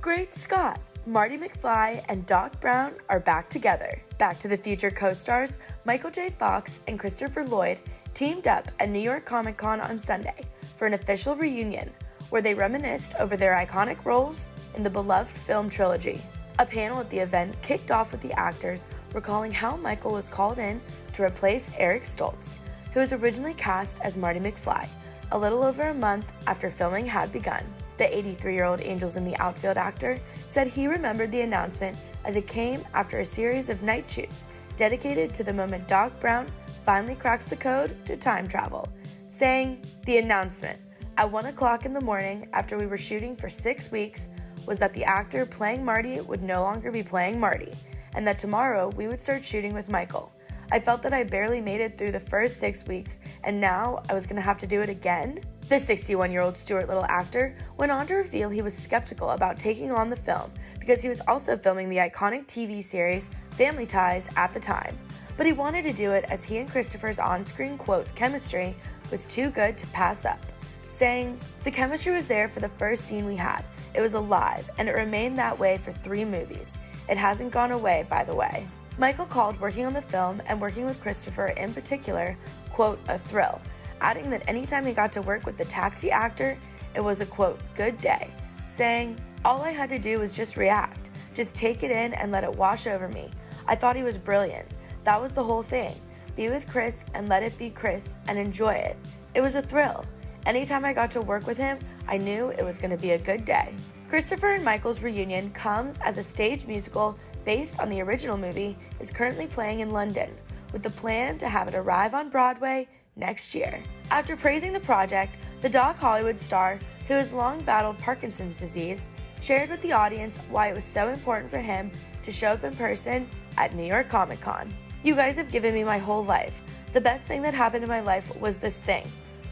Great Scott! Marty McFly and Doc Brown are back together. Back to the Future co-stars Michael J. Fox and Christopher Lloyd teamed up at New York Comic Con on Sunday for an official reunion where they reminisced over their iconic roles in the beloved film trilogy. A panel at the event kicked off with the actors recalling how Michael was called in to replace Eric Stoltz, who was originally cast as Marty McFly, a little over a month after filming had begun. The 83-year-old Angels in the Outfield actor said he remembered the announcement as it came after a series of night shoots dedicated to the moment Doc Brown finally cracks the code to time travel, saying, "The announcement at 1 o'clock in the morning after we were shooting for 6 weeks was that the actor playing Marty would no longer be playing Marty, and that tomorrow we would start shooting with Michael. I felt that I barely made it through the first 6 weeks, and now I was going to have to do it again?" The 61-year-old Stuart Little actor went on to reveal he was skeptical about taking on the film because he was also filming the iconic TV series Family Ties at the time, but he wanted to do it as he and Christopher's on-screen, quote, chemistry was too good to pass up, saying, "The chemistry was there for the first scene we had. It was alive, and it remained that way for 3 movies. It hasn't gone away, by the way." Michael called working on the film and working with Christopher in particular, quote, a thrill, adding that anytime he got to work with the Taxi actor, it was a, quote, good day, saying, "All I had to do was just react, just take it in and let it wash over me. I thought he was brilliant. That was the whole thing. Be with Chris and let it be Chris and enjoy it. It was a thrill. Anytime I got to work with him, I knew it was going to be a good day." Christopher and Michael's reunion comes as a stage musical based on the original movie is currently playing in London, with the plan to have it arrive on Broadway next year. After praising the project, the Doc Hollywood star, who has long battled Parkinson's disease, shared with the audience why it was so important for him to show up in person at New York Comic Con. "You guys have given me my whole life. The best thing that happened in my life was this thing.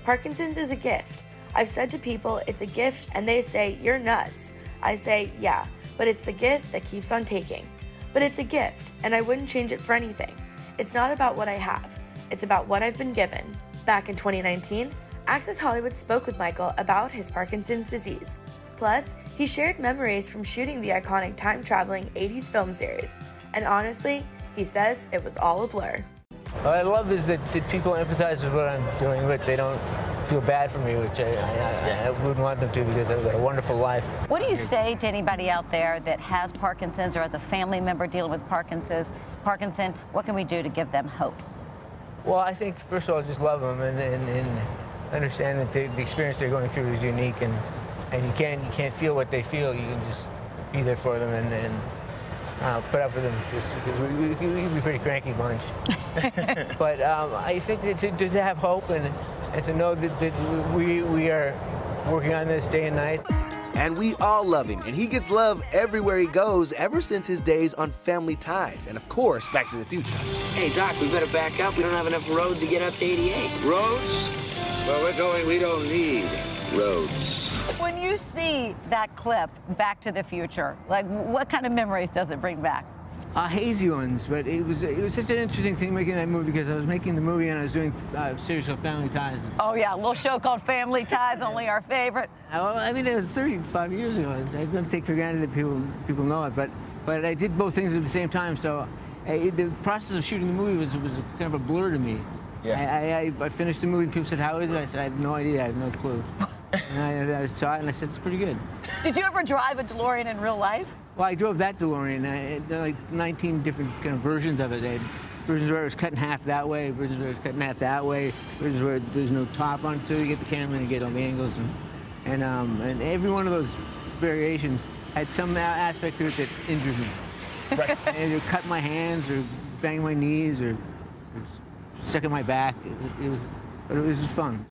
Parkinson's is a gift. I've said to people it's a gift and they say, 'You're nuts.' I say, 'Yeah, but it's the gift that keeps on taking.' But it's a gift and I wouldn't change it for anything. It's not about what I have. It's about what I've been given." Back in 2019, Access Hollywood spoke with Michael about his Parkinson's disease. Plus, he shared memories from shooting the iconic time-traveling 80s film series. And honestly, he says it was all a blur. What I love is that people empathize with what I'm doing, but they don't feel bad for me, which I wouldn't want them to because I've got a wonderful life. What do you say to anybody out there that has Parkinson's or has a family member dealing with Parkinson? What can we do to give them hope? Well, I think, first of all, just love them and understand that the experience they're going through is unique, and you can't feel what they feel. You can just be there for them and put up with them because we can be a pretty cranky bunch. But I think that to have hope and to know that we are working on this day and night. And we all love him, and he gets love everywhere he goes ever since his days on Family Ties, and of course, Back to the Future. Hey, Doc, we better back up. We don't have enough road to get up to 88. Roads? Well, we don't need roads. When you see that clip, Back to the Future, like what kind of memories does it bring back? Hazy ones, but it was such an interesting thing making that movie because I was making the movie and I was doing a series called Family Ties. Oh yeah, a little show called Family Ties, only our favorite. I mean, it was 35 years ago. I don't take for granted that people know it, but I did both things at the same time. So the process of shooting the movie was kind of a blur to me. Yeah. I finished the movie and people said, "How is it?" I said, "I have no idea. I have no clue." And I saw it and I said, "It's pretty good." Did you ever drive a DeLorean in real life? Well, I drove that DeLorean. There are like 19 different kind of versions of it. They had versions where it was cut in half that way, versions where it was cut in half that way, versions where there's no top on it, so you get the camera and you get all the angles. And every one of those variations had some aspect to it that injured me. Right. And it cut my hands or banged my knees or stuck in my back. It was fun.